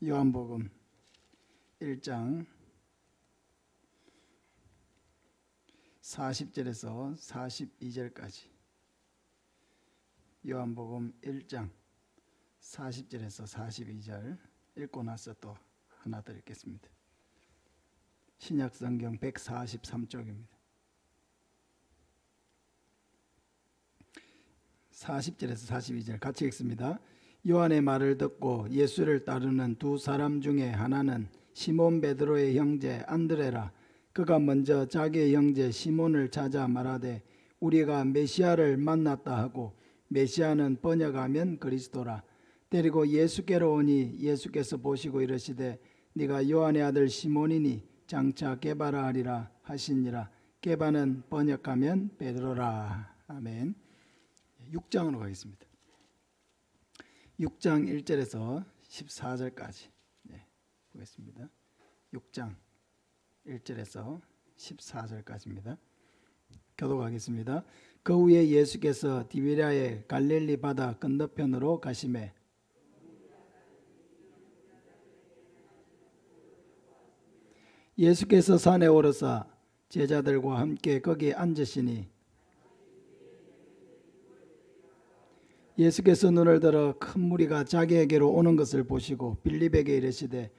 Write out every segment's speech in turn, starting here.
요한복음 1장 40절에서 42절까지. 요한복음 1장 40절에서 42절 읽고 나서 또 하나 더 읽겠습니다. 신약성경 143쪽입니다. 40절에서 42절 같이 읽습니다. 요한의 말을 듣고 예수를 따르는 두 사람 중에 하나는 시몬 베드로의 형제 안드레라. 그가 먼저 자기의 형제 시몬을 찾아 말하되 우리가 메시아를 만났다 하고, 메시아는 번역하면 그리스도라. 데리고 예수께로 오니 예수께서 보시고 이르시되 네가 요한의 아들 시몬이니 장차 게바라 하리라 하시니라. 게바는 번역하면 베드로라. 아멘. 6장으로 가겠습니다. 6장 1절에서 14절까지 보겠습니다. 6장 1절에서 14절까지입니다. 교독하겠습니다. 그 후에 예수께서 디베랴의 갈릴리 바다 건너편으로 가시매 예수께서 산에 오르사 제자들과 함께 거기에 앉으시니 예수께서 눈을 들어 큰 무리가 자기에게로 오는 것을 보시고 빌립에게 이르시되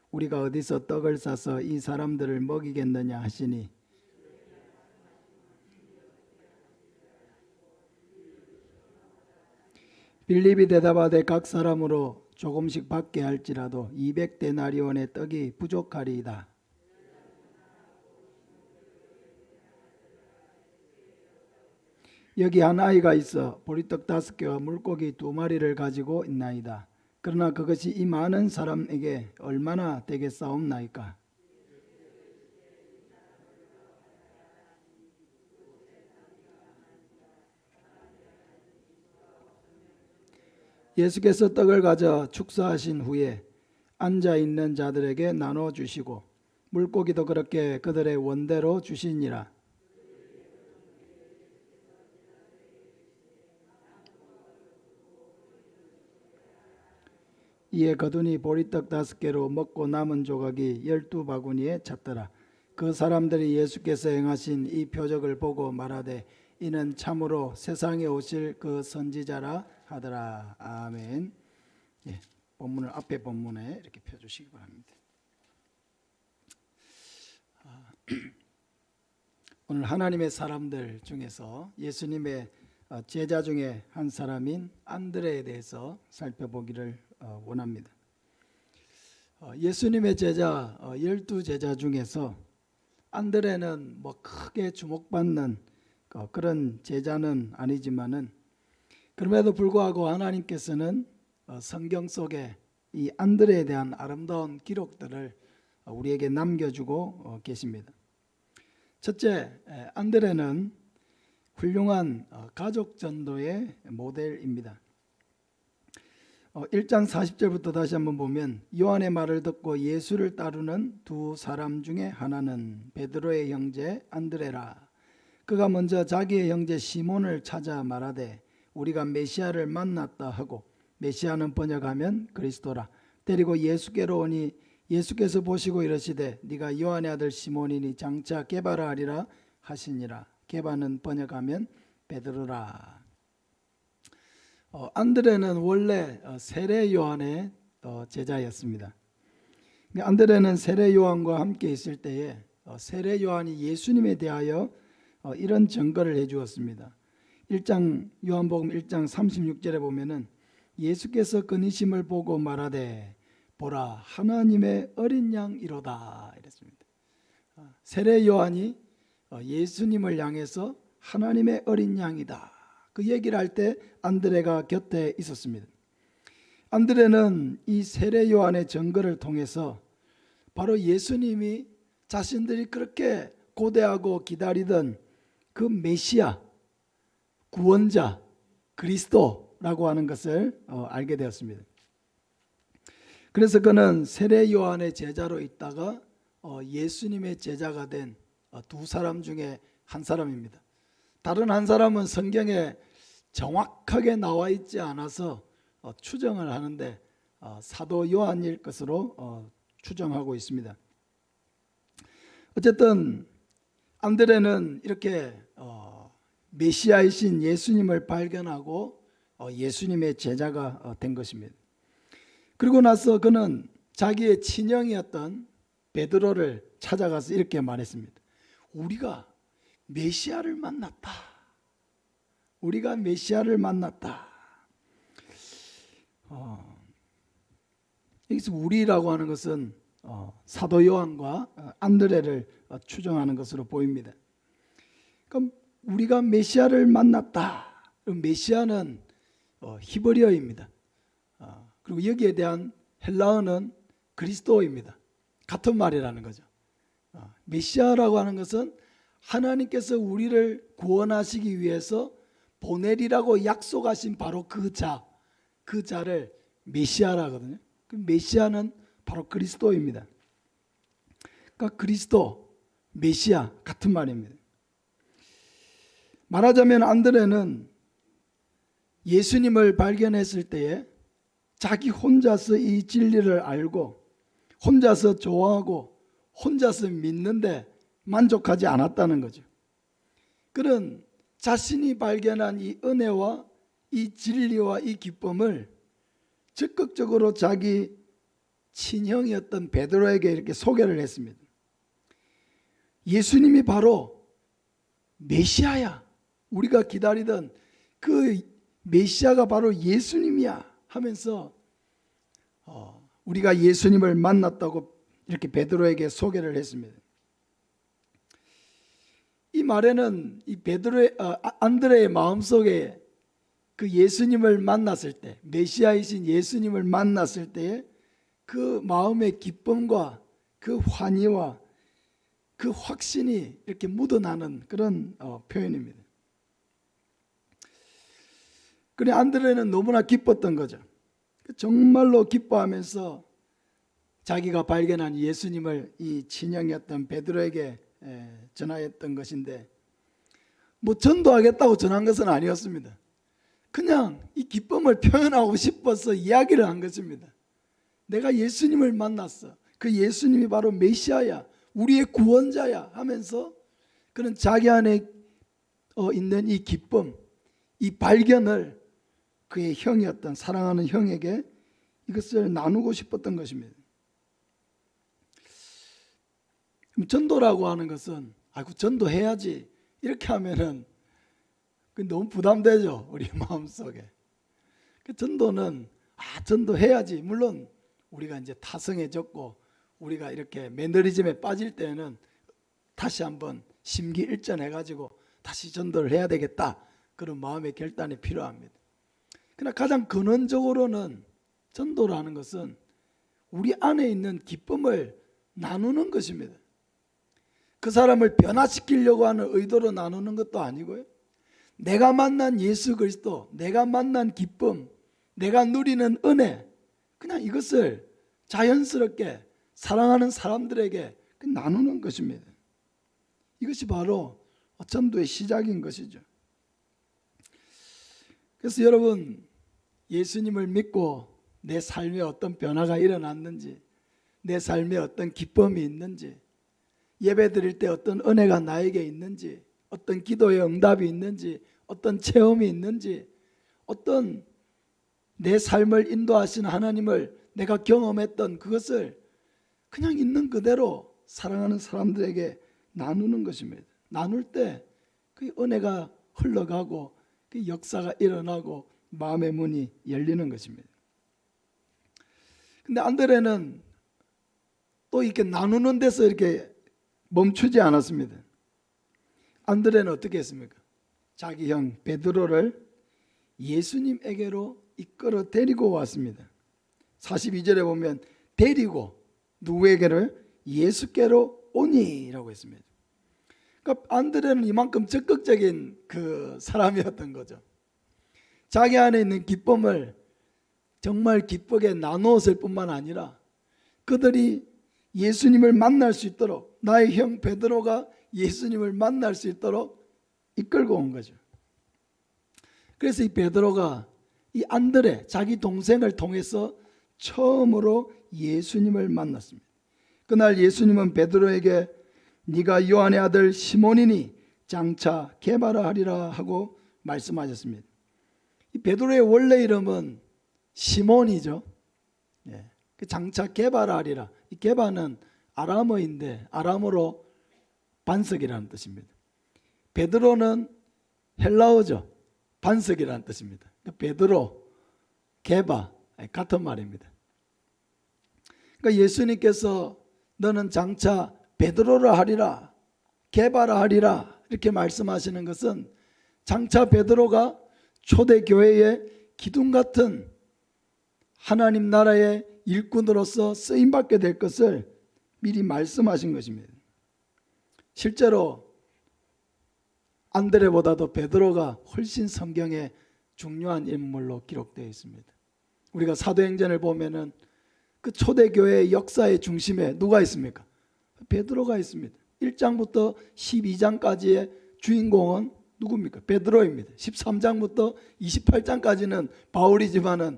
우리가 어디서 떡을 싸서 이 사람들을 먹이겠느냐 하시니, 빌립이 대답하되 각 사람으로 조금씩 받게 할지라도 200데나리온의 떡이 부족하리이다. 여기 한 아이가 있어 보리떡 5개와 물고기 2마리를 가지고 있나이다. 그러나 그것이 이 많은 사람에게 얼마나 되겠사옵나이까? 예수께서 떡을 가져 축사하신 후에 앉아있는 자들에게 나눠주시고 물고기도 그렇게 그들의 원대로 주시니라. 이에 거두니 보리떡 5개로 먹고 남은 조각이 12바구니에 찼더라. 그 사람들이 예수께서 행하신 이 표적을 보고 말하되 이는 참으로 세상에 오실 그 선지자라 하더라. 아멘. 본문을 앞에 본문에 이렇게 펴주시기 바랍니다. 오늘 하나님의 사람들 중에서 예수님의 제자 중에 한 사람인 안드레에 대해서 살펴보기를 원합니다. 예수님의 제자 12제자 중에서 안드레는 크게 주목받는 그런 제자는 아니지만은, 그럼에도 불구하고 하나님께서는 성경 속에 이 안드레에 대한 아름다운 기록들을 우리에게 남겨주고 계십니다. 첫째, 안드레는 훌륭한 가족 전도의 모델입니다. 1장 40절부터 다시 한번 보면 요한의 말을 듣고 예수를 따르는 두 사람 중에 하나는 베드로의 형제 안드레라. 그가 먼저 자기의 형제 시몬을 찾아 말하되 우리가 메시아를 만났다 하고, 메시아는 번역하면 그리스도라. 데리고 예수께로 오니 예수께서 보시고 이르시되 네가 요한의 아들 시몬이니 장차 게바라 하리라 하시니라. 게바는 번역하면 베드로라. 안드레는 원래 세례 요한의 제자였습니다. 안드레는 세례 요한과 함께 있을 때에 세례 요한이 예수님에 대하여 이런 증거를 해주었습니다. 요한복음 1장 36절에 보면은 예수께서 그니심을 보고 말하되 보라 하나님의 어린 양이로다 이랬습니다. 세례 요한이 예수님을 향해서 하나님의 어린 양이다, 그 얘기를 할 때 안드레가 곁에 있었습니다. 안드레는 이 세례 요한의 증거를 통해서 바로 예수님이 자신들이 그렇게 고대하고 기다리던 그 메시아, 구원자, 그리스도라고 하는 것을 알게 되었습니다. 그래서 그는 세례 요한의 제자로 있다가 예수님의 제자가 된 두 사람 중에 한 사람입니다. 다른 한 사람은 성경에 정확하게 나와 있지 않아서 추정을 하는데, 사도 요한일 것으로 추정하고 있습니다. 어쨌든 안드레는 이렇게 메시아이신 예수님을 발견하고 예수님의 제자가 된 것입니다. 그리고 나서 그는 자기의 친형이었던 베드로를 찾아가서 이렇게 말했습니다. 우리가 메시아를 만났다. 우리가 메시아를 만났다. 여기서 우리라고 하는 것은 사도 요한과 안드레를 추정하는 것으로 보입니다. 그럼 우리가 메시아를 만났다. 그럼 메시아는 히브리어입니다. 그리고 여기에 대한 헬라어는 그리스도입니다. 같은 말이라는 거죠. 메시아라고 하는 것은 하나님께서 우리를 구원하시기 위해서 보내리라고 약속하신 바로 그 자를 메시아라거든요. 그 메시아는 바로 그리스도입니다. 그러니까 그리스도, 메시아 같은 말입니다. 말하자면 안드레는 예수님을 발견했을 때에 자기 혼자서 이 진리를 알고 혼자서 좋아하고 혼자서 믿는데 만족하지 않았다는 거죠. 그는 자신이 발견한 이 은혜와 이 진리와 이 기쁨을 적극적으로 자기 친형이었던 베드로에게 이렇게 소개를 했습니다. 예수님이 바로 메시아야. 우리가 기다리던 그 메시아가 바로 예수님이야 하면서 우리가 예수님을 만났다고 이렇게 베드로에게 소개를 했습니다. 이 말에는 이 안드레의 마음속에 그 예수님을 만났을 때, 메시아이신 예수님을 만났을 때에 그 마음의 기쁨과 그 환희와 그 확신이 이렇게 묻어나는 그런 표현입니다. 그래 안드레는 너무나 기뻤던 거죠. 정말로 기뻐하면서 자기가 발견한 예수님을 이 친형이었던 베드로에게 전하였던 것인데, 뭐 전도하겠다고 전한 것은 아니었습니다. 그냥 이 기쁨을 표현하고 싶어서 이야기를 한 것입니다. 내가 예수님을 만났어. 그 예수님이 바로 메시아야. 우리의 구원자야 하면서 그는 자기 안에 있는 이 기쁨, 이 발견을 그의 형이었던 사랑하는 형에게 이것을 나누고 싶었던 것입니다. 전도라고 하는 것은 전도해야지 이렇게 하면은 너무 부담되죠. 우리 마음속에. 전도는 전도해야지. 물론 우리가 이제 타성해졌고 우리가 이렇게 매너리즘에 빠질 때는 다시 한번 심기일전해가지고 다시 전도를 해야 되겠다. 그런 마음의 결단이 필요합니다. 그러나 가장 근원적으로는 전도라는 것은 우리 안에 있는 기쁨을 나누는 것입니다. 그 사람을 변화시키려고 하는 의도로 나누는 것도 아니고요. 내가 만난 예수 그리스도, 내가 만난 기쁨, 내가 누리는 은혜, 그냥 이것을 자연스럽게 사랑하는 사람들에게 나누는 것입니다. 이것이 바로 전도의 시작인 것이죠. 그래서 여러분, 예수님을 믿고 내 삶에 어떤 변화가 일어났는지, 내 삶에 어떤 기쁨이 있는지, 예배 드릴 때 어떤 은혜가 나에게 있는지, 어떤 기도의 응답이 있는지, 어떤 체험이 있는지, 어떤 내 삶을 인도하시는 하나님을 내가 경험했던 그것을 그냥 있는 그대로 사랑하는 사람들에게 나누는 것입니다. 나눌 때 그 은혜가 흘러가고 그 역사가 일어나고 마음의 문이 열리는 것입니다. 근데 안드레는 또 이렇게 나누는 데서 이렇게 멈추지 않았습니다. 안드레는 어떻게 했습니까? 자기 형 베드로를 예수님에게로 이끌어 데리고 왔습니다. 42절에 보면 데리고 누구에게를? 예수께로 오니라고 했습니다. 그러니까 안드레는 이만큼 적극적인 그 사람이었던 거죠. 자기 안에 있는 기쁨을 정말 기쁘게 나누었을 뿐만 아니라 그들이 예수님을 만날 수 있도록, 나의 형 베드로가 예수님을 만날 수 있도록 이끌고 온 거죠. 그래서 이 베드로가 이 안드레, 자기 동생을 통해서 처음으로 예수님을 만났습니다. 그날 예수님은 베드로에게 네가 요한의 아들 시몬이니 장차 게바라 하리라 하고 말씀하셨습니다. 이 베드로의 원래 이름은 시몬이죠. 예. 그 장차 게바라 하리라. 이 게바는 아람어인데 아람어로 반석이라는 뜻입니다. 베드로는 헬라어죠. 반석이라는 뜻입니다. 베드로, 게바 같은 말입니다. 그러니까 예수님께서 너는 장차 베드로라 하리라, 게바라 하리라 이렇게 말씀하시는 것은 장차 베드로가 초대교회의 기둥 같은 하나님 나라의 일꾼으로서 쓰임받게 될 것을 미리 말씀하신 것입니다. 실제로 안드레보다도 베드로가 훨씬 성경에 중요한 인물로 기록되어 있습니다. 우리가 사도행전을 보면은 그 초대교회의 역사의 중심에 누가 있습니까? 베드로가 있습니다. 1장부터 12장까지의 주인공은 누굽니까? 베드로입니다. 13장부터 28장까지는 바울이지만은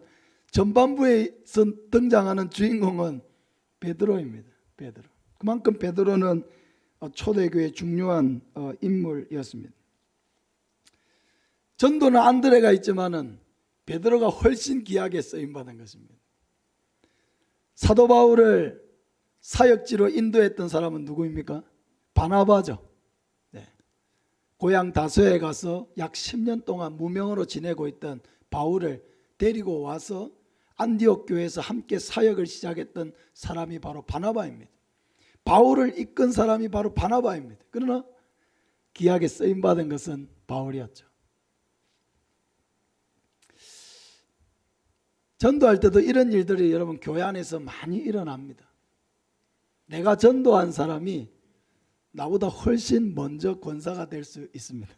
전반부에 등장하는 주인공은 베드로입니다. 베드로. 그만큼 베드로는 초대교회의 중요한 인물이었습니다. 전도는 안드레가 있지만은 베드로가 훨씬 귀하게 쓰임받은 것입니다. 사도 바울을 사역지로 인도했던 사람은 누구입니까? 바나바죠. 네. 고향 다소에 가서 약 10년 동안 무명으로 지내고 있던 바울을 데리고 와서 안디옥 교회에서 함께 사역을 시작했던 사람이 바로 바나바입니다. 바울을 이끈 사람이 바로 바나바입니다. 그러나 귀하게 쓰임받은 것은 바울이었죠. 전도할 때도 이런 일들이 여러분 교회 안에서 많이 일어납니다. 내가 전도한 사람이 나보다 훨씬 먼저 권사가 될 수 있습니다.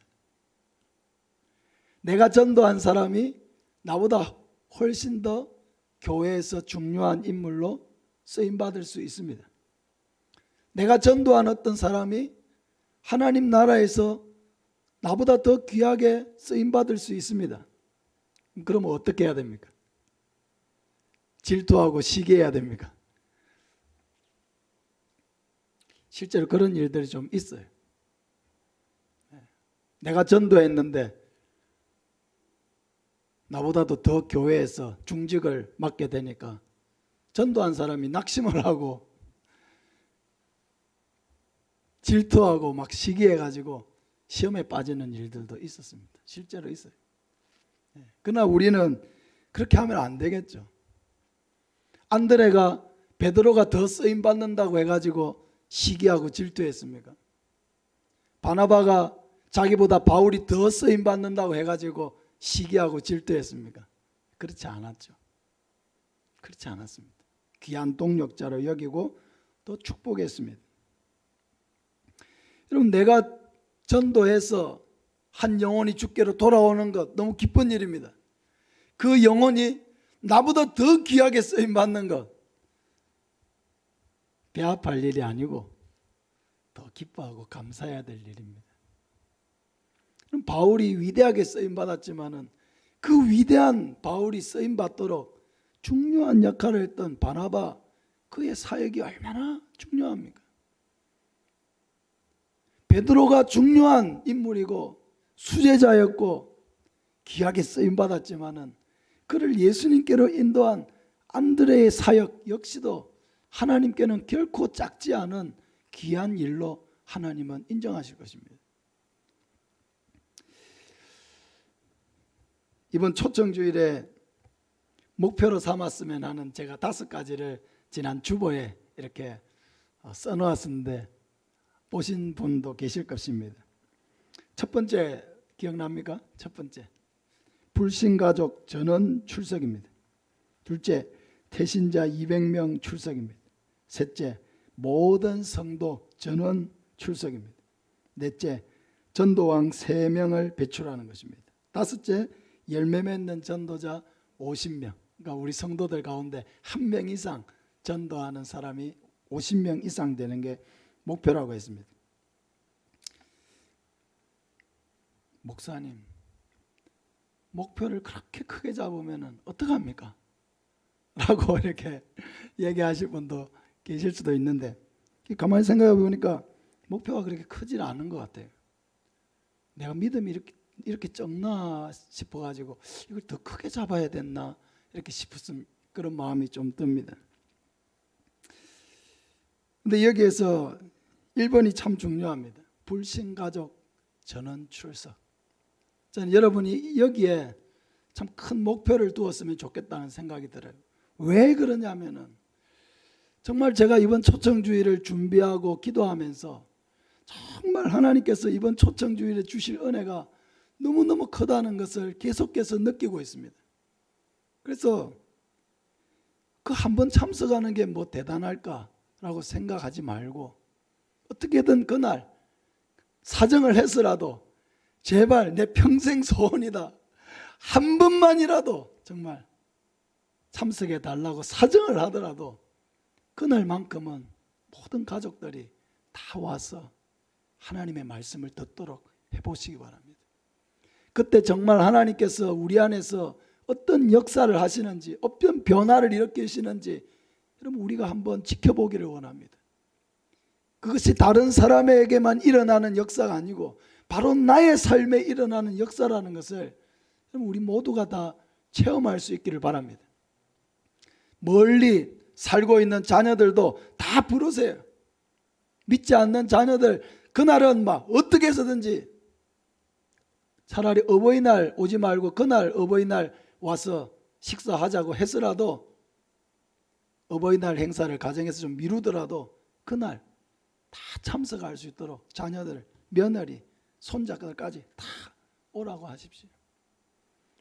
내가 전도한 사람이 나보다 훨씬 더 교회에서 중요한 인물로 쓰임받을 수 있습니다. 내가 전도한 어떤 사람이 하나님 나라에서 나보다 더 귀하게 쓰임받을 수 있습니다. 그러면 어떻게 해야 됩니까? 질투하고 시기해야 됩니까? 실제로 그런 일들이 좀 있어요. 내가 전도했는데 나보다도 더 교회에서 중직을 맡게 되니까 전도한 사람이 낙심을 하고 질투하고 막 시기해가지고 시험에 빠지는 일들도 있었습니다. 실제로 있어요. 그러나 우리는 그렇게 하면 안 되겠죠. 안드레가 베드로가 더 쓰임받는다고 해가지고 시기하고 질투했습니까? 바나바가 자기보다 바울이 더 쓰임받는다고 해가지고 시기하고 질투했습니까? 그렇지 않았죠. 그렇지 않았습니다. 귀한 동력자로 여기고 또 축복했습니다. 여러분, 내가 전도해서 한 영혼이 주께로 돌아오는 것 너무 기쁜 일입니다. 그 영혼이 나보다 더 귀하게 쓰임받는 것 배합할 일이 아니고 더 기뻐하고 감사해야 될 일입니다. 그럼 바울이 위대하게 쓰임받았지만은 그 위대한 바울이 쓰임받도록 중요한 역할을 했던 바나바, 그의 사역이 얼마나 중요합니까? 베드로가 중요한 인물이고 수제자였고 귀하게 쓰임받았지만은 그를 예수님께로 인도한 안드레의 사역 역시도 하나님께는 결코 작지 않은 귀한 일로 하나님은 인정하실 것입니다. 이번 초청주일에 목표로 삼았으면 하는 제가 5가지를 지난 주보에 이렇게 써놓았었는데 보신 분도 계실 것입니다. 첫 번째 기억납니까? 첫 번째, 불신가족 전원 출석입니다. 둘째, 태신자 200명 출석입니다. 셋째, 모든 성도 전원 출석입니다. 넷째, 전도왕 3명을 배출하는 것입니다. 다섯째, 열매 맺는 전도자 50명. 그러니까 우리 성도들 가운데 1명 이상 전도하는 사람이 50명 이상 되는 게 목표라고 했습니다. 목사님, 목표를 그렇게 크게 잡으면 어떡합니까? 라고 이렇게 얘기하실 분도 계실 수도 있는데, 가만히 생각해 보니까 목표가 그렇게 크지 않은 것 같아요. 내가 믿음이 이렇게 적나 싶어가지고 이걸 더 크게 잡아야 됐나 이렇게 싶은 그런 마음이 좀 듭니다. 근데 여기에서 1번이 참 중요합니다. 불신가족 전원 출석. 저는 여러분이 여기에 참 큰 목표를 두었으면 좋겠다는 생각이 들어요. 왜 그러냐면은 정말 제가 이번 초청주일을 준비하고 기도하면서 정말 하나님께서 이번 초청주일에 주실 은혜가 너무너무 크다는 것을 계속해서 느끼고 있습니다. 그래서 그 한 번 참석하는 게 뭐 대단할까라고 생각하지 말고 어떻게든 그날 사정을 해서라도 제발 내 평생 소원이다. 한 번만이라도 정말 참석해 달라고 사정을 하더라도 그날만큼은 모든 가족들이 다 와서 하나님의 말씀을 듣도록 해보시기 바랍니다. 그때 정말 하나님께서 우리 안에서 어떤 역사를 하시는지, 어떤 변화를 일으키시는지 여러분 우리가 한번 지켜보기를 원합니다. 그것이 다른 사람에게만 일어나는 역사가 아니고 바로 나의 삶에 일어나는 역사라는 것을 우리 모두가 다 체험할 수 있기를 바랍니다. 멀리 살고 있는 자녀들도 다 부르세요. 믿지 않는 자녀들 그날은 막 어떻게 해서든지 차라리 어버이날 오지 말고 그날 어버이날 와서 식사하자고 해서라도 어버이날 행사를 가정에서 좀 미루더라도 그날 다 참석할 수 있도록 자녀들, 며느리, 손자들까지 다 오라고 하십시오.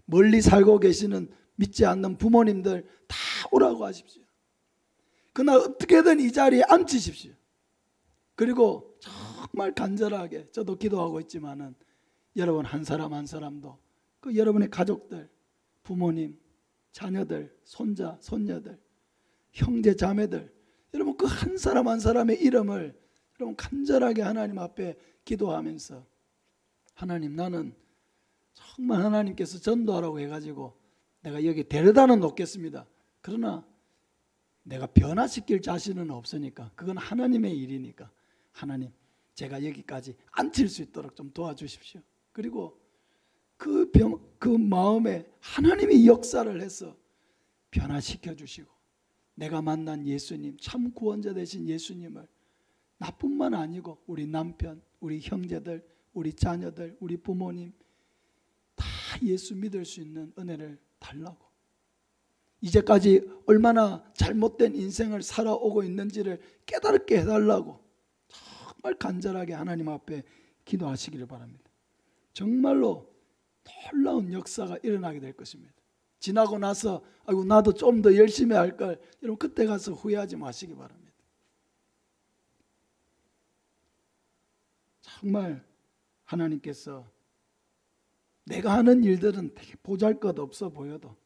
멀리 살고 계시는 믿지 않는 부모님들 다 오라고 하십시오. 그날 어떻게든 이 자리에 앉히십시오. 그리고 정말 간절하게 저도 기도하고 있지만은 여러분 한 사람 한 사람도 그 여러분의 가족들, 부모님, 자녀들, 손자, 손녀들, 형제, 자매들 여러분 그 한 사람 한 사람의 이름을 여러분 간절하게 하나님 앞에 기도하면서 하나님 나는 정말 하나님께서 전도하라고 해가지고 내가 여기 데려다는 놓겠습니다. 그러나 내가 변화시킬 자신은 없으니까 그건 하나님의 일이니까 하나님 제가 여기까지 앉힐 수 있도록 좀 도와주십시오. 그리고 그 마음에 하나님이 역사를 해서 변화시켜 주시고 내가 만난 예수님 참 구원자 되신 예수님을 나뿐만 아니고 우리 남편, 우리 형제들, 우리 자녀들, 우리 부모님 다 예수 믿을 수 있는 은혜를 달라고 이제까지 얼마나 잘못된 인생을 살아오고 있는지를 깨닫게 해달라고 정말 간절하게 하나님 앞에 기도하시기를 바랍니다. 정말로 놀라운 역사가 일어나게 될 것입니다. 지나고 나서 아이고 나도 좀 더 열심히 할 걸 여러분 그때 가서 후회하지 마시기 바랍니다. 정말 하나님께서 내가 하는 일들은 되게 보잘것없어 보여도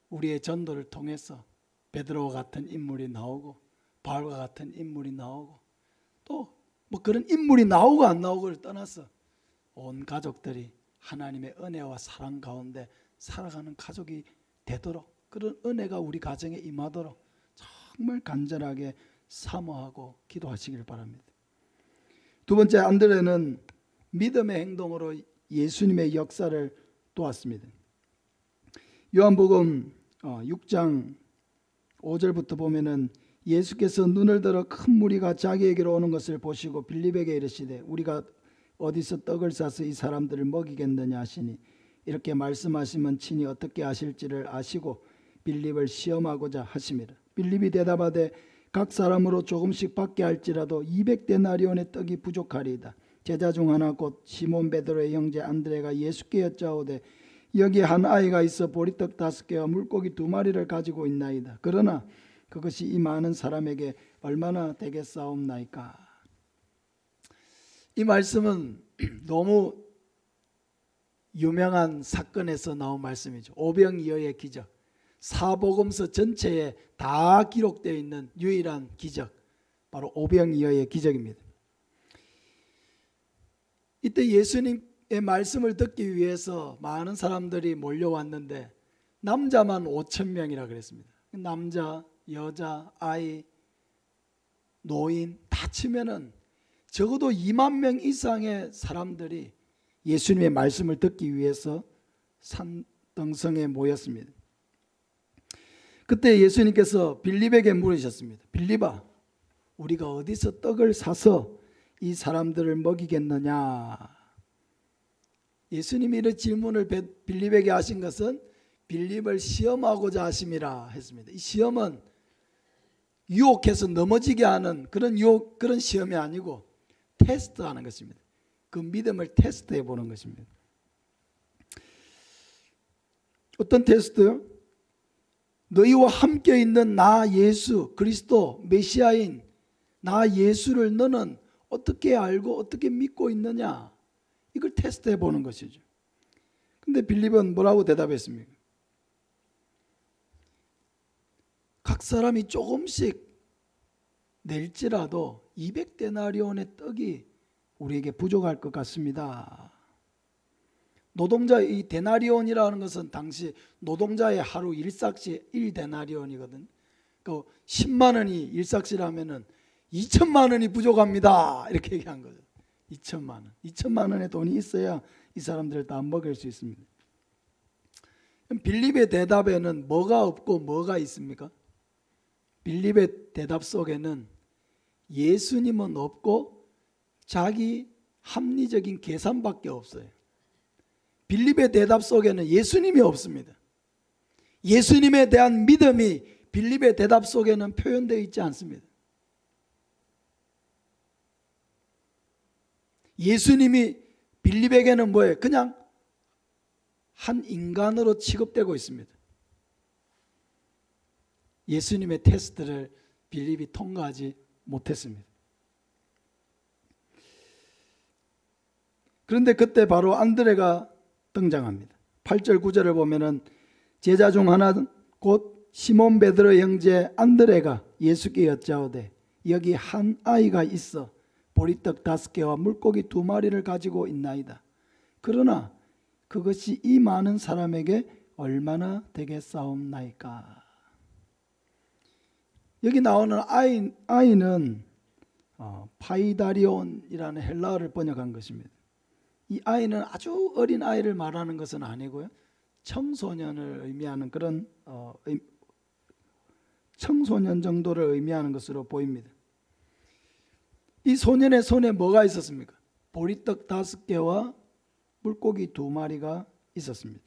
우리의 전도를 통해서 베드로와 같은 인물이 나오고 바울과 같은 인물이 나오고 또 뭐 그런 인물이 나오고 안 나오고를 떠나서 온 가족들이 하나님의 은혜와 사랑 가운데 살아가는 가족이 되도록 그런 은혜가 우리 가정에 임하도록 정말 간절하게 사모하고 기도하시길 바랍니다. 두 번째 안드레는 믿음의 행동으로 예수님의 역사를 도왔습니다. 요한복음 6장 5절부터 보면은 예수께서 눈을 들어 큰 무리가 자기에게로 오는 것을 보시고 빌립에게 이르시되 우리가 어디서 떡을 싸서 이 사람들을 먹이겠느냐 하시니 이렇게 말씀하시면 친히 어떻게 하실지를 아시고 빌립을 시험하고자 하심이라. 빌립이 대답하되 각 사람으로 조금씩 받게 할지라도 200데나리온의 떡이 부족하리이다. 제자 중 하나 곧 시몬 베드로의 형제 안드레가 예수께 여짜오되 여기 한 아이가 있어 보리떡 5개와 물고기 2마리를 가지고 있나이다. 그러나 그것이 이 많은 사람에게 얼마나 되겠사옵나이까. 이 말씀은 너무 유명한 사건에서 나온 말씀이죠. 오병이어의 기적. 사복음서 전체에 다 기록되어 있는 유일한 기적, 바로 오병이어의 기적입니다. 이때 예수님의 말씀을 듣기 위해서 많은 사람들이 몰려왔는데 남자만 5,000명이라 그랬습니다. 남자, 여자, 아이, 노인 다 치면은 적어도 2만 명 이상의 사람들이 예수님의 말씀을 듣기 위해서 산등성에 모였습니다. 그때 예수님께서 빌립에게 물으셨습니다. 빌립아, 우리가 어디서 떡을 사서 이 사람들을 먹이겠느냐? 예수님이 이런 질문을 빌립에게 하신 것은 빌립을 시험하고자 하심이라 했습니다. 이 시험은 유혹해서 넘어지게 하는 그런 시험이 아니고 테스트하는 것입니다. 그 믿음을 테스트해 보는 것입니다. 어떤 테스트요? 너희와 함께 있는 나 예수 그리스도 메시아인 나 예수를 너는 어떻게 알고 어떻게 믿고 있느냐? 이걸 테스트해 보는 것이죠. 근데 빌립은 뭐라고 대답했습니까? 각 사람이 조금씩 낼지라도 200데나리온의 떡이 우리에게 부족할 것 같습니다. 노동자, 이 데나리온이라는 것은 당시 노동자의 하루 일삭시 1데나리온이거든. 그 10만 원이 일삭시라면은 2천만 원이 부족합니다. 이렇게 얘기한 거죠. 2천만 원. 2천만 원의 돈이 있어야 이 사람들을 다 먹일 수 있습니다. 빌립의 대답에는 뭐가 없고 뭐가 있습니까? 빌립의 대답 속에는 예수님은 없고 자기 합리적인 계산밖에 없어요. 빌립의 대답 속에는 예수님이 없습니다. 예수님에 대한 믿음이 빌립의 대답 속에는 표현되어 있지 않습니다. 예수님이 빌립에게는 뭐예요? 그냥 한 인간으로 취급되고 있습니다. 예수님의 테스트를 빌립이 통과하지 못했습니다. 그런데 그때 바로 안드레가 등장합니다. 8절 9절을 보면은 제자 중 하나 곧 시몬 베드로의 형제 안드레가 예수께 여짜오되 여기 한 아이가 있어 보리떡 5개와 물고기 2마리를 가지고 있나이다. 그러나 그것이 이 많은 사람에게 얼마나 되겠사옵나이까. 여기 나오는 아이는 파이다리온이라는 헬라어를 번역한 것입니다. 이 아이는 아주 어린 아이를 말하는 것은 아니고요, 청소년을 의미하는 그런 청소년 정도를 의미하는 것으로 보입니다. 이 소년의 손에 뭐가 있었습니까? 보리떡 5개와 물고기 2마리가 있었습니다.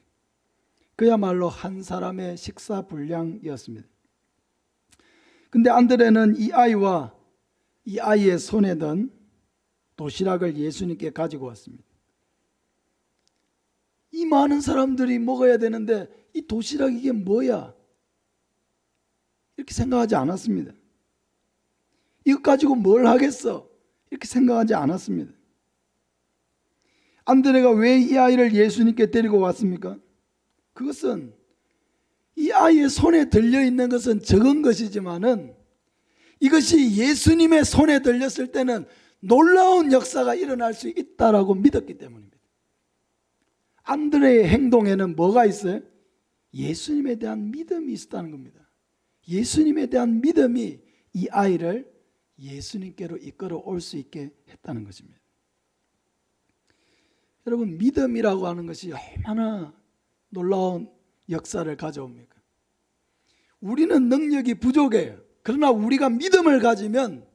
그야말로 한 사람의 식사 분량이었습니다. 근데 안드레는 이 아이와 이 아이의 손에 든 도시락을 예수님께 가지고 왔습니다. 이 많은 사람들이 먹어야 되는데 이 도시락 이게 뭐야? 이렇게 생각하지 않았습니다. 이것 가지고 뭘 하겠어? 이렇게 생각하지 않았습니다. 안드레가 왜 이 아이를 예수님께 데리고 왔습니까? 그것은 이 아이의 손에 들려있는 것은 적은 것이지만은 이것이 예수님의 손에 들렸을 때는 놀라운 역사가 일어날 수 있다라고 믿었기 때문입니다. 안드레의 행동에는 뭐가 있어요? 예수님에 대한 믿음이 있었다는 겁니다. 예수님에 대한 믿음이 이 아이를 예수님께로 이끌어 올 수 있게 했다는 것입니다. 여러분, 믿음이라고 하는 것이 얼마나 놀라운 역사를 가져옵니까? 우리는 능력이 부족해요. 그러나 우리가 믿음을 가지면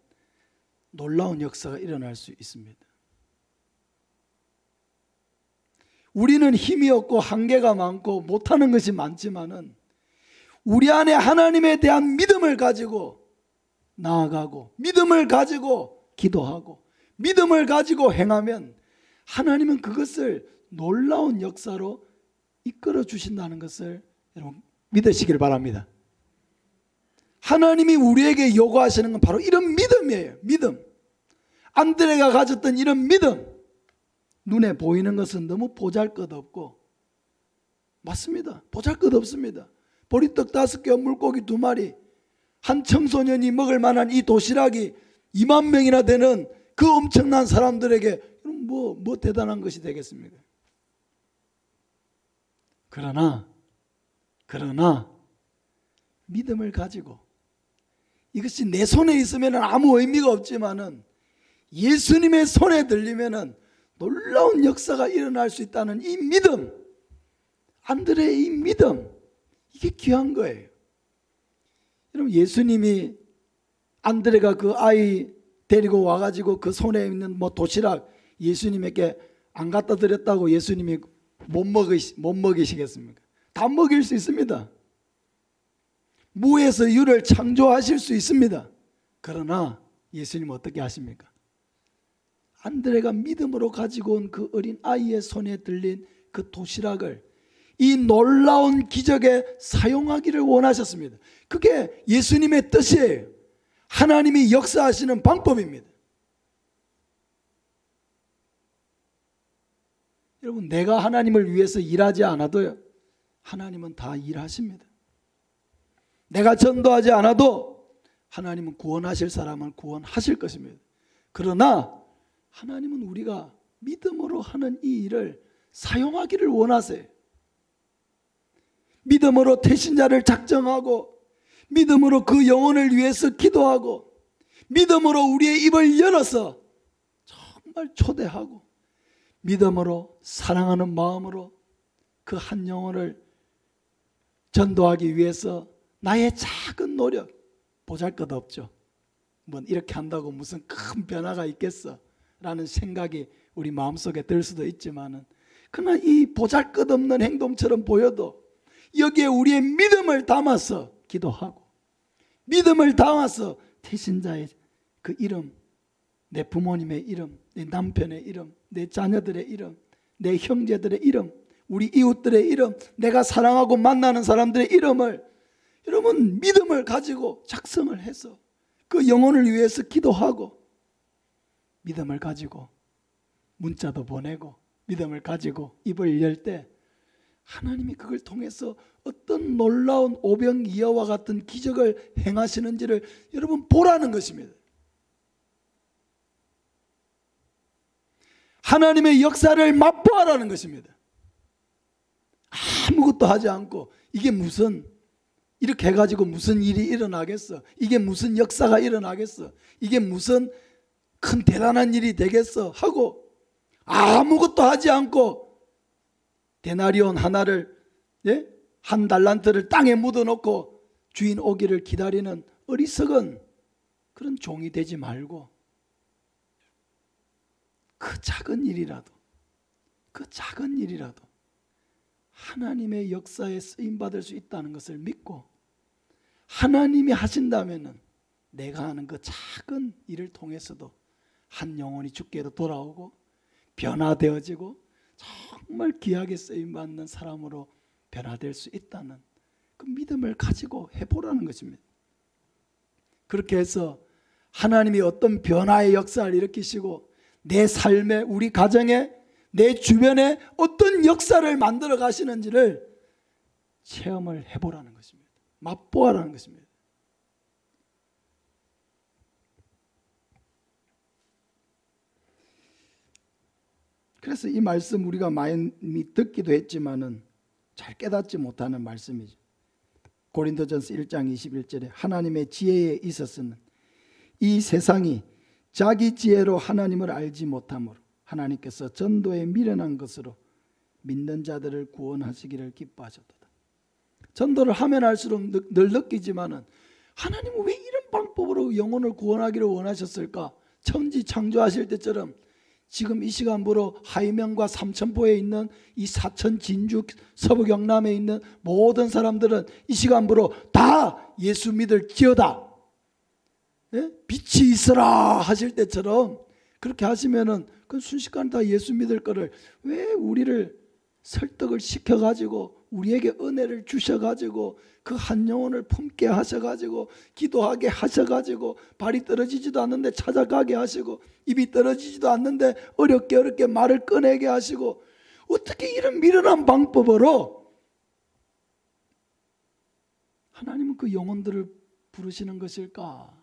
놀라운 역사가 일어날 수 있습니다. 우리는 힘이 없고 한계가 많고 못하는 것이 많지만은 우리 안에 하나님에 대한 믿음을 가지고 나아가고 믿음을 가지고 기도하고 믿음을 가지고 행하면 하나님은 그것을 놀라운 역사로 이끌어 주신다는 것을 여러분 믿으시길 바랍니다. 하나님이 우리에게 요구하시는 건 바로 이런 믿음이에요. 믿음. 안드레가 가졌던 이런 믿음. 눈에 보이는 것은 너무 보잘것없고, 맞습니다. 보잘것없습니다. 보리떡 5개와 물고기 2마리, 한 청소년이 먹을 만한 이 도시락이 2만 명이나 되는 그 엄청난 사람들에게 뭐 대단한 것이 되겠습니까? 그러나 그러나 믿음을 가지고, 이것이 내 손에 있으면 아무 의미가 없지만은 예수님의 손에 들리면은 놀라운 역사가 일어날 수 있다는 이 믿음, 안드레의 이 믿음, 이게 귀한 거예요. 여러분, 예수님이 안드레가 그 아이 데리고 와가지고 그 손에 있는 도시락 예수님에게 안 갖다 드렸다고 예수님이 못 먹이시겠습니까? 다 먹일 수 있습니다. 무에서 유를 창조하실 수 있습니다. 그러나 예수님은 어떻게 하십니까? 안드레가 믿음으로 가지고 온 그 어린 아이의 손에 들린 그 도시락을 이 놀라운 기적에 사용하기를 원하셨습니다. 그게 예수님의 뜻이에요. 하나님이 역사하시는 방법입니다. 여러분, 내가 하나님을 위해서 일하지 않아도요, 하나님은 다 일하십니다. 내가 전도하지 않아도 하나님은 구원하실 사람을 구원하실 것입니다. 그러나 하나님은 우리가 믿음으로 하는 이 일을 사용하기를 원하세요. 믿음으로 태신자를 작정하고, 믿음으로 그 영혼을 위해서 기도하고, 믿음으로 우리의 입을 열어서 정말 초대하고, 믿음으로 사랑하는 마음으로 그 한 영혼을 전도하기 위해서 나의 작은 노력, 보잘것없죠. 뭐 이렇게 한다고 무슨 큰 변화가 있겠어 라는 생각이 우리 마음속에 들 수도 있지만은, 그러나 이 보잘것없는 행동처럼 보여도 여기에 우리의 믿음을 담아서 기도하고, 믿음을 담아서 태신자의 그 이름, 내 부모님의 이름, 내 남편의 이름, 내 자녀들의 이름, 내 형제들의 이름, 우리 이웃들의 이름, 내가 사랑하고 만나는 사람들의 이름을, 여러분, 믿음을 가지고 작성을 해서 그 영혼을 위해서 기도하고, 믿음을 가지고 문자도 보내고, 믿음을 가지고 입을 열 때 하나님이 그걸 통해서 어떤 놀라운 오병이어와 같은 기적을 행하시는지를 여러분 보라는 것입니다. 하나님의 역사를 맛보아라는 것입니다. 아무것도 하지 않고 이게 무슨 이렇게 해가지고 무슨 일이 일어나겠어? 이게 무슨 역사가 일어나겠어? 이게 무슨 큰 대단한 일이 되겠어? 하고 아무것도 하지 않고 데나리온 하나를, 한 달란트를 땅에 묻어놓고 주인 오기를 기다리는 어리석은 그런 종이 되지 말고, 그 작은 일이라도 하나님의 역사에 쓰임받을 수 있다는 것을 믿고, 하나님이 하신다면은 내가 하는 그 작은 일을 통해서도 한 영혼이 주께로 돌아오고 변화되어지고 정말 귀하게 쓰임받는 사람으로 변화될 수 있다는 그 믿음을 가지고 해보라는 것입니다. 그렇게 해서 하나님이 어떤 변화의 역사를 일으키시고 내 삶에, 우리 가정에, 내 주변에 어떤 역사를 만들어 가시는지를 체험을 해보라는 것입니다. 맛보아라는 것입니다. 그래서 이 말씀 우리가 많이 듣기도 했지만은 잘 깨닫지 못하는 말씀이죠. 고린도전서 1장 21절에 하나님의 지혜에 있어서는 이 세상이 자기 지혜로 하나님을 알지 못하므로 하나님께서 전도에 미련한 것으로 믿는 자들을 구원하시기를 기뻐하셨도다. 전도를 하면 할수록 늘 느끼지만은 하나님은 왜 이런 방법으로 영혼을 구원하기를 원하셨을까? 천지 창조하실 때처럼 지금 이 시간부로 하이명과 삼천포에 있는 이 사천, 진주, 서부 경남에 있는 모든 사람들은 이 시간부로 다 예수 믿을지어다, 빛이 있으라 하실 때처럼 그렇게 하시면은 그 순식간에 다 예수 믿을 거를 왜 우리를 설득을 시켜가지고 우리에게 은혜를 주셔가지고 그 한 영혼을 품게 하셔가지고 기도하게 하셔가지고 발이 떨어지지도 않는데 찾아가게 하시고 입이 떨어지지도 않는데 어렵게 말을 꺼내게 하시고, 어떻게 이런 미련한 방법으로 하나님은 그 영혼들을 부르시는 것일까?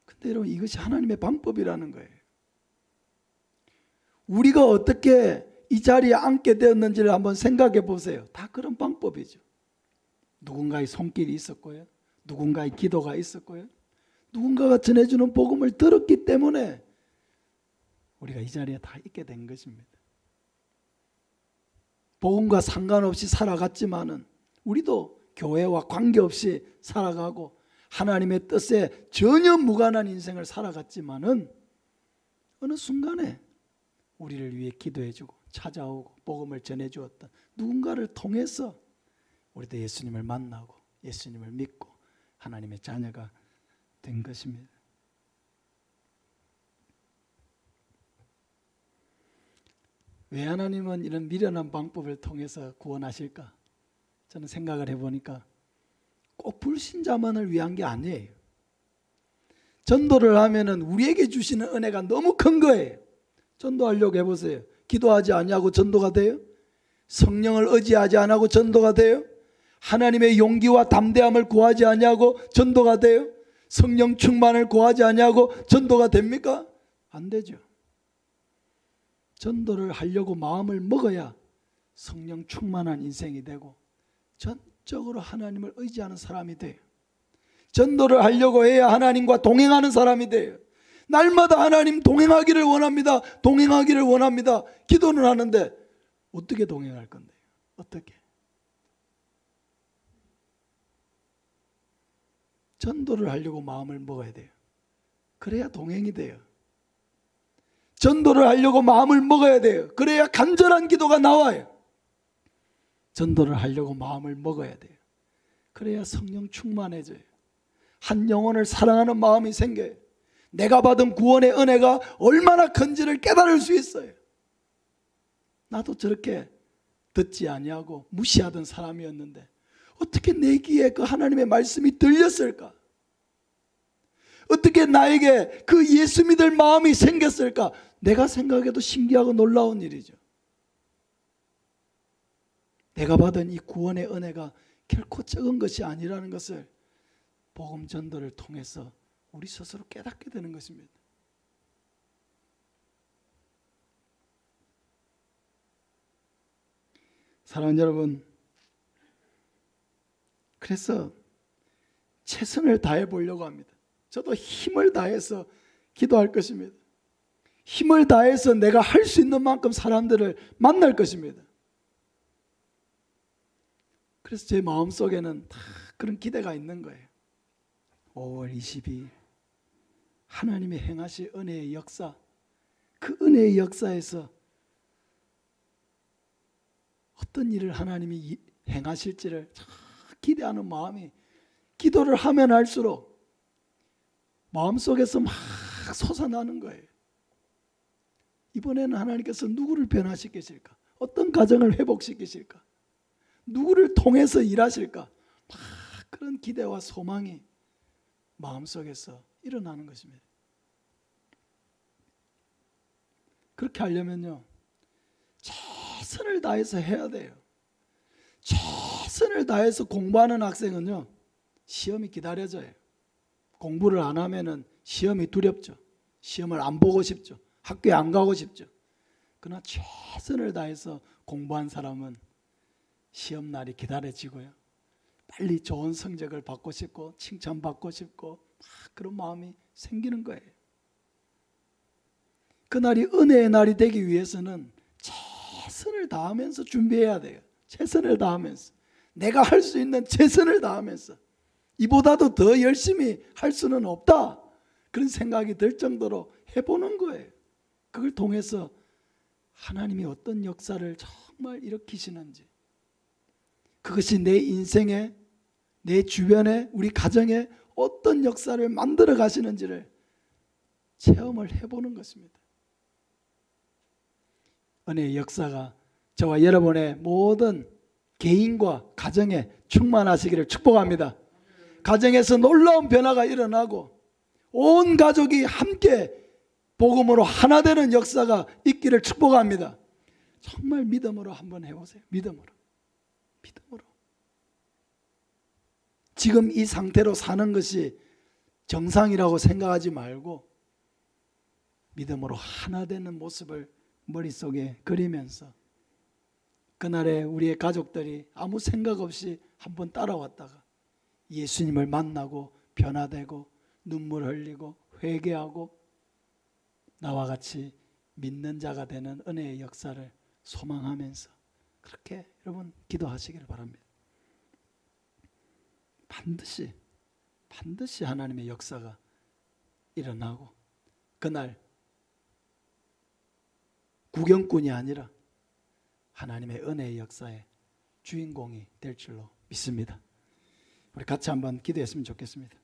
근데 여러분, 이것이 하나님의 방법이라는 거예요. 우리가 어떻게 이 자리에 앉게 되었는지를 한번 생각해 보세요. 다 그런 방법이죠. 누군가의 손길이 있었고요. 누군가의 기도가 있었고요. 누군가가 전해주는 복음을 들었기 때문에 우리가 이 자리에 다 있게 된 것입니다. 복음과 상관없이 살아갔지만은 우리도 교회와 관계없이 살아가고 하나님의 뜻에 전혀 무관한 인생을 살아갔지만은 어느 순간에 우리를 위해 기도해주고 찾아오고 복음을 전해주었던 누군가를 통해서 우리도 예수님을 만나고 예수님을 믿고 하나님의 자녀가 된 것입니다. 왜 하나님은 이런 미련한 방법을 통해서 구원하실까? 저는 생각을 해보니까 꼭 불신자만을 위한 게 아니에요. 전도를 하면은 우리에게 주시는 은혜가 너무 큰 거예요. 전도하려고 해보세요. 기도하지 않냐고 전도가 돼요? 성령을 의지하지 않고 전도가 돼요? 하나님의 용기와 담대함을 구하지 않냐고 전도가 돼요? 성령 충만을 구하지 않냐고 전도가 됩니까? 안 되죠. 전도를 하려고 마음을 먹어야 성령 충만한 인생이 되고 전적으로 하나님을 의지하는 사람이 돼요. 전도를 하려고 해야 하나님과 동행하는 사람이 돼요. 날마다 하나님 동행하기를 원합니다. 동행하기를 원합니다. 기도는 하는데 어떻게 동행할 건데요? 어떻게? 전도를 하려고 마음을 먹어야 돼요. 그래야 동행이 돼요. 전도를 하려고 마음을 먹어야 돼요. 그래야 간절한 기도가 나와요. 전도를 하려고 마음을 먹어야 돼요. 그래야 성령 충만해져요. 한 영혼을 사랑하는 마음이 생겨요. 내가 받은 구원의 은혜가 얼마나 큰지를 깨달을 수 있어요. 나도 저렇게 듣지 아니하고 무시하던 사람이었는데 어떻게 내 귀에 그 하나님의 말씀이 들렸을까? 어떻게 나에게 그 예수 믿을 마음이 생겼을까? 내가 생각해도 신기하고 놀라운 일이죠. 내가 받은 이 구원의 은혜가 결코 적은 것이 아니라는 것을 복음 전도를 통해서 우리 스스로 깨닫게 되는 것입니다. 사랑하는 여러분, 그래서 최선을 다해 보려고 합니다. 저도 힘을 다해서 기도할 것입니다. 힘을 다해서 내가 할 수 있는 만큼 사람들을 만날 것입니다. 그래서 제 마음속에는 다 그런 기대가 있는 거예요. 5월 22일 하나님의 행하실 은혜의 역사, 그 은혜의 역사에서 어떤 일을 하나님이 행하실지를 기대하는 마음이 기도를 하면 할수록 마음속에서 막 솟아나는 거예요. 이번에는 하나님께서 누구를 변화시키실까? 어떤 가정을 회복시키실까? 누구를 통해서 일하실까? 막 그런 기대와 소망이 마음속에서 일어나는 것입니다. 그렇게 하려면요, 최선을 다해서 해야 돼요. 최선을 다해서 공부하는 학생은요, 시험이 기다려져요. 공부를 안 하면은 시험이 두렵죠. 시험을 안 보고 싶죠. 학교에 안 가고 싶죠. 그러나 최선을 다해서 공부한 사람은 시험날이 기다려지고요, 빨리 좋은 성적을 받고 싶고 칭찬받고 싶고 막 그런 마음이 생기는 거예요. 그날이 은혜의 날이 되기 위해서는 최선을 다하면서 준비해야 돼요. 최선을 다하면서, 내가 할 수 있는 최선을 다하면서, 이보다도 더 열심히 할 수는 없다, 그런 생각이 들 정도로 해보는 거예요. 그걸 통해서 하나님이 어떤 역사를 정말 일으키시는지, 그것이 내 인생에, 내 주변에, 우리 가정에 어떤 역사를 만들어 가시는지를 체험을 해보는 것입니다. 은혜의 역사가 저와 여러분의 모든 개인과 가정에 충만하시기를 축복합니다. 가정에서 놀라운 변화가 일어나고 온 가족이 함께 복음으로 하나 되는 역사가 있기를 축복합니다. 정말 믿음으로 한번 해보세요. 믿음으로. 지금 이 상태로 사는 것이 정상이라고 생각하지 말고 믿음으로 하나 되는 모습을 머릿속에 그리면서 그날에 우리의 가족들이 아무 생각 없이 한번 따라왔다가 예수님을 만나고 변화되고 눈물 흘리고 회개하고 나와 같이 믿는 자가 되는 은혜의 역사를 소망하면서 그렇게 여러분 기도하시기를 바랍니다. 반드시 하나님의 역사가 일어나고 그날 구경꾼이 아니라 하나님의 은혜의 역사의 주인공이 될 줄로 믿습니다. 우리 같이 한번 기도했으면 좋겠습니다.